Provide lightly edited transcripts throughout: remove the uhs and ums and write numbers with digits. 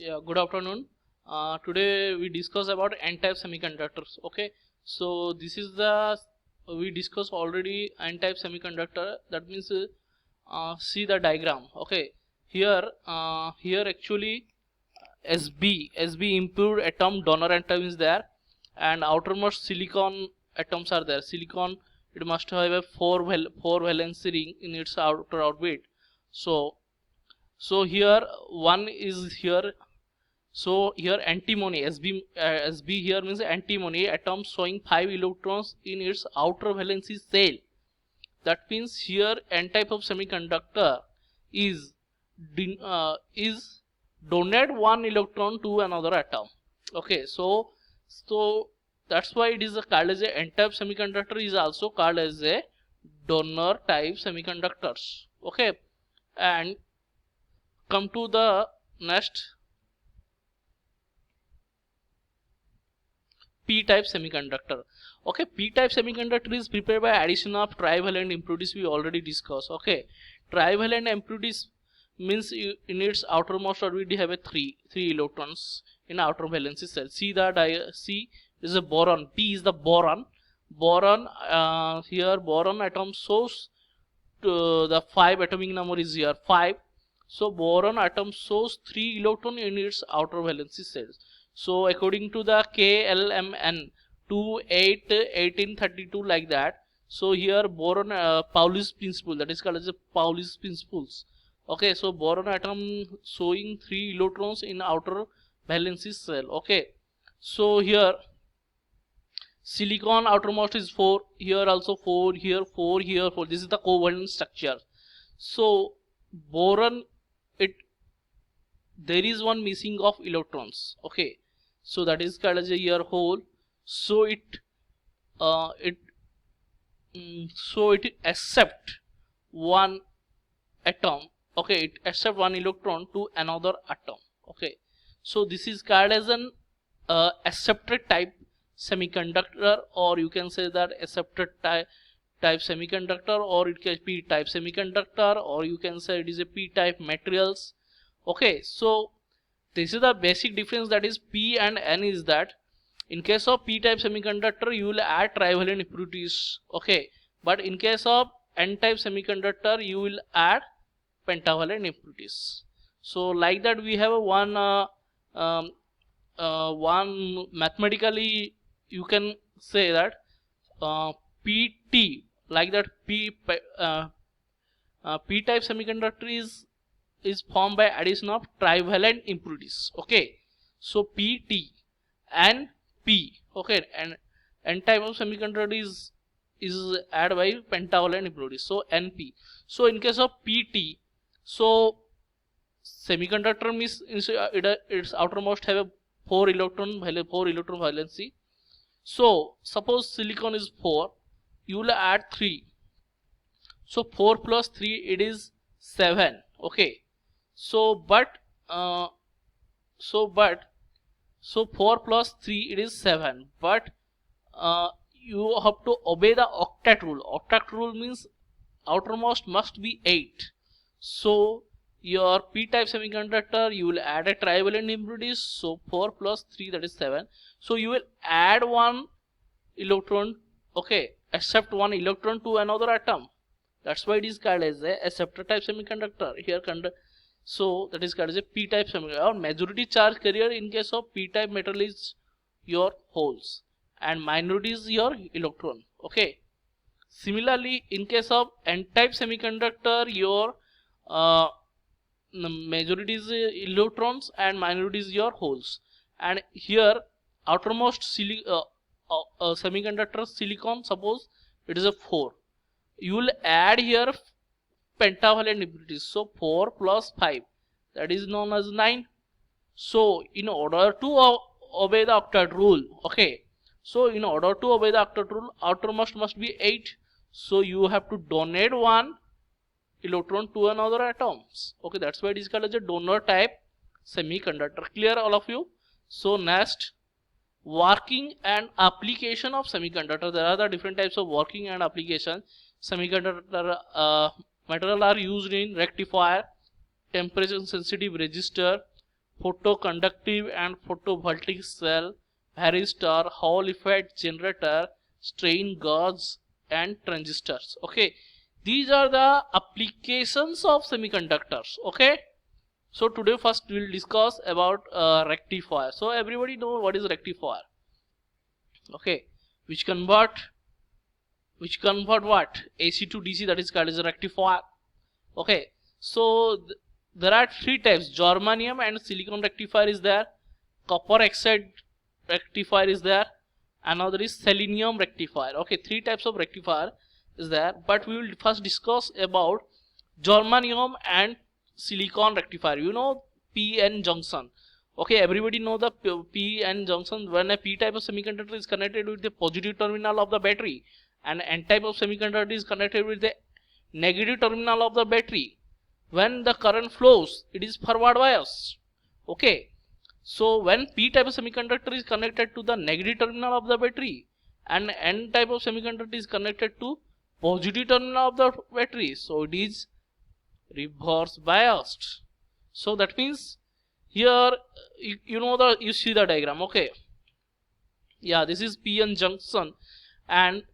Yeah, good afternoon. Today we discuss about n-type semiconductors. Okay, so this is the we discussed already n-type semiconductor. That means see the diagram. Okay, here actually SB improved atom donor atom is there, and outermost silicon atoms are there. Silicon, it must have a four valence ring in its outer orbit. So here one is here. So here antimony SB here means antimony atom showing 5 electrons in its outer valency shell. That means here n type of semiconductor is is donate one electron to another atom. Okay, so that's why it is called as a n type semiconductor is also called as a donor type semiconductors. Okay, and come to the next p-type semiconductor. Okay, p-type semiconductor is prepared by addition of trivalent impurities. We already discussed. Okay, trivalent impurities means in its outermost orbit we have a three electrons in outer valency cell. C is a boron. P is the boron. Here boron atom shows the 5 atomic number is here 5. So boron atom shows 3 electron in its outer valency cells. So according to the KLMN 281832 like that. So here boron Pauli's principle, that is called as a Pauli's principles. Okay, so boron atom showing 3 electrons in outer valency cell. Okay, so here silicon outermost is 4, here also 4, here 4, here 4. This is the covalent structure. So boron, it there is one missing of electrons. Okay, so that is called as a here hole. So it accept one atom. Okay, it accept one electron to another atom. Okay, so this is called as an accepted type semiconductor, or you can say that accepted type semiconductor, or it can be p-type semiconductor, or you can say it is a p-type materials. Okay, so this is the basic difference, that is p and n, is that in case of p-type semiconductor you will add trivalent impurities. Okay, but in case of n-type semiconductor you will add pentavalent impurities. So like that we have one mathematically you can say that PT, like that p-type semiconductor is formed by addition of trivalent impurities. Okay, so PT and P. Okay, and n type of semiconductor is added by pentavalent impurities, so NP. So in case of PT, so semiconductor means its outermost have a 4 electron valency. So suppose silicon is 4, you will add 3. So 4 plus 3 it is 7. Okay, so but 4 plus 3 it is 7, but you have to obey the octet rule. Octet rule means outermost must be 8. So your p-type semiconductor you will add a trivalent impurities. So 4 plus 3, that is 7. So you will add one electron. Okay, accept one electron to another atom. That's why it is called as a acceptor type semiconductor. Here so that is called as a p-type semiconductor. Or majority charge carrier in case of p-type metal is your holes and minority is your electron. Okay, similarly in case of n-type semiconductor your majority is electrons and minority is your holes. And here outermost semiconductor silicon, suppose it is a 4, you will add here pentavalent impurities. So 4 plus 5, that is known as 9. So in order to obey the octet rule, okay, so in order to obey the octet rule, outermost must be 8. So you have to donate one electron to another atoms. Okay, that's why it is called as a donor type semiconductor. Clear all of you? So next, working and application of semiconductor. There are the different types of working and application. Semiconductor material are used in rectifier, temperature sensitive resistor, photoconductive and photovoltaic cell, varistor, Hall effect generator, strain gauge, and transistors. Okay, these are the applications of semiconductors. Okay, so today first we will discuss about rectifier. So everybody know what is rectifier. Okay, which convert what? AC to DC, that is called as a rectifier. Okay, so there are three types: germanium and silicon rectifier is there, copper oxide rectifier is there, another is selenium rectifier. Okay, three types of rectifier is there, but we will first discuss about germanium and silicon rectifier. You know, p-n junction. Okay, everybody know the p-n junction. When a p type of semiconductor is connected with the positive terminal of the battery, and n type of semiconductor is connected with the negative terminal of the battery, when the current flows, it is forward bias. Okay, so when p type of semiconductor is connected to the negative terminal of the battery and n type of semiconductor is connected to positive terminal of the battery, so it is reverse biased. So that means here you see the diagram. Okay, yeah, this is p-n junction, and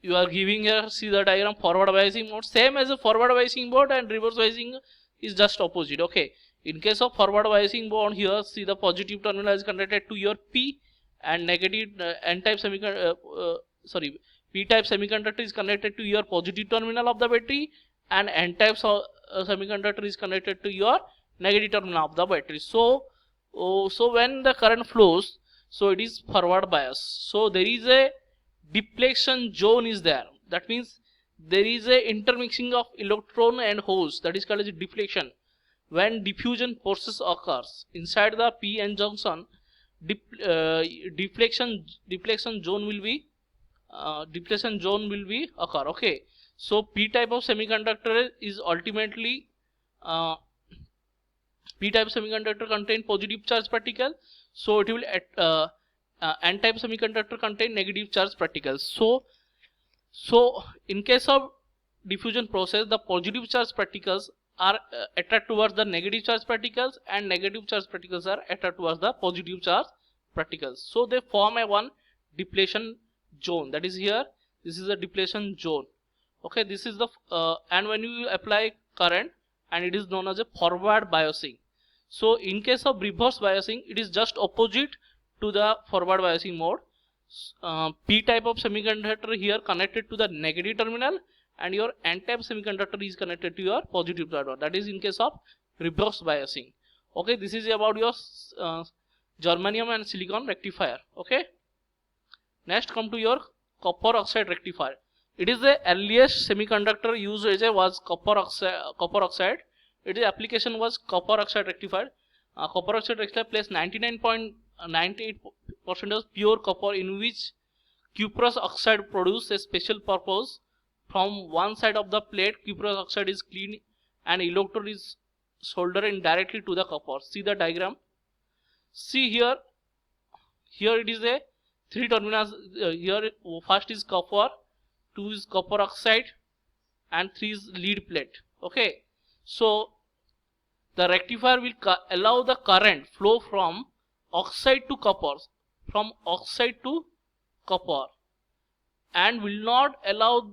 you are giving here, see the diagram, forward biasing mode, same as a forward biasing mode, and reverse biasing is just opposite. Okay, in case of forward biasing mode, here see the positive terminal is connected to your p, and negative n type p type semiconductor is connected to your positive terminal of the battery, and n type semiconductor is connected to your negative terminal of the battery. So when the current flows, so it is forward bias. So there is a depletion zone is there. That means there is a intermixing of electron and holes, that is called as deflection. When diffusion process occurs inside the p-n junction, deflection zone will be occur. Okay, so p type of semiconductor is ultimately p type semiconductor contain positive charge particle, so it will n type semiconductor contain negative charge particles. So in case of diffusion process, the positive charge particles are attracted towards the negative charge particles, and negative charge particles are attracted towards the positive charge particles. So they form a one depletion zone. That is here, this is a depletion zone. Okay, this is the and when you apply current, and it is known as a forward biasing. So in case of reverse biasing, it is just opposite to the forward biasing mode. P type of semiconductor here connected to the negative terminal, and your n type semiconductor is connected to your positive terminal. That is in case of reverse biasing. Okay, this is about your germanium and silicon rectifier. Okay, next come to your copper oxide rectifier. It is the earliest semiconductor used as a was copper oxide. Its application was copper oxide rectifier. Copper oxide rectifier plays 99.98% pure copper, in which cuprous oxide produces a special purpose. From one side of the plate, cuprous oxide is cleaned and electrode is soldered in directly to the copper. See the diagram. See here it is a three terminals. Here first is copper, 2 is copper oxide, and 3 is lead plate. Okay, so the rectifier will allow the current flow from oxide to copper, and will not allow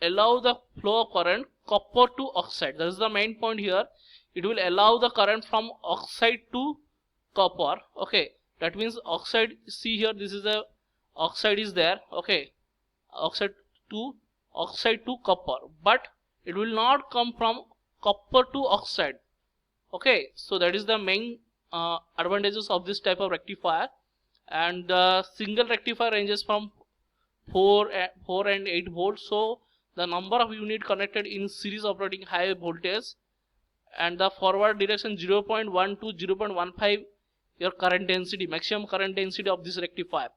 the flow of current copper to oxide. That is the main point here. It will allow the current from oxide to copper. Okay, that means oxide, see here, this is a oxide is there. Okay, oxide to copper, but it will not come from copper to oxide. Okay, so that is the main advantages of this type of rectifier. And the single rectifier ranges from 4 and 8 volts. So the number of unit connected in series operating high voltage, and the forward direction 0.1 to 0.15 your current density, maximum current density of this rectifier.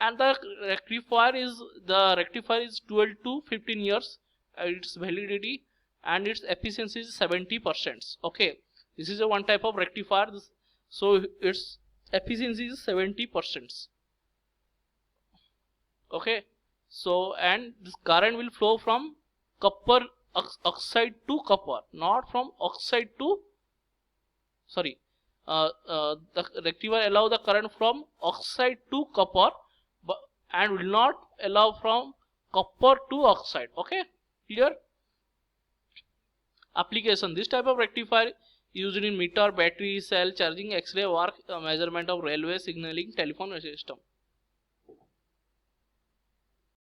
And the rectifier is 12 to 15 years its validity, and its efficiency is 70%. Okay, this is a one type of rectifier, so its efficiency is 70%. Okay, so and this current will flow from oxide to copper, not from oxide to the rectifier allow the current from oxide to copper, but and will not allow from copper to oxide. Okay, clear? Application: this type of rectifier used in meter, battery, cell charging, X-ray work, measurement of railway signaling, telephone system.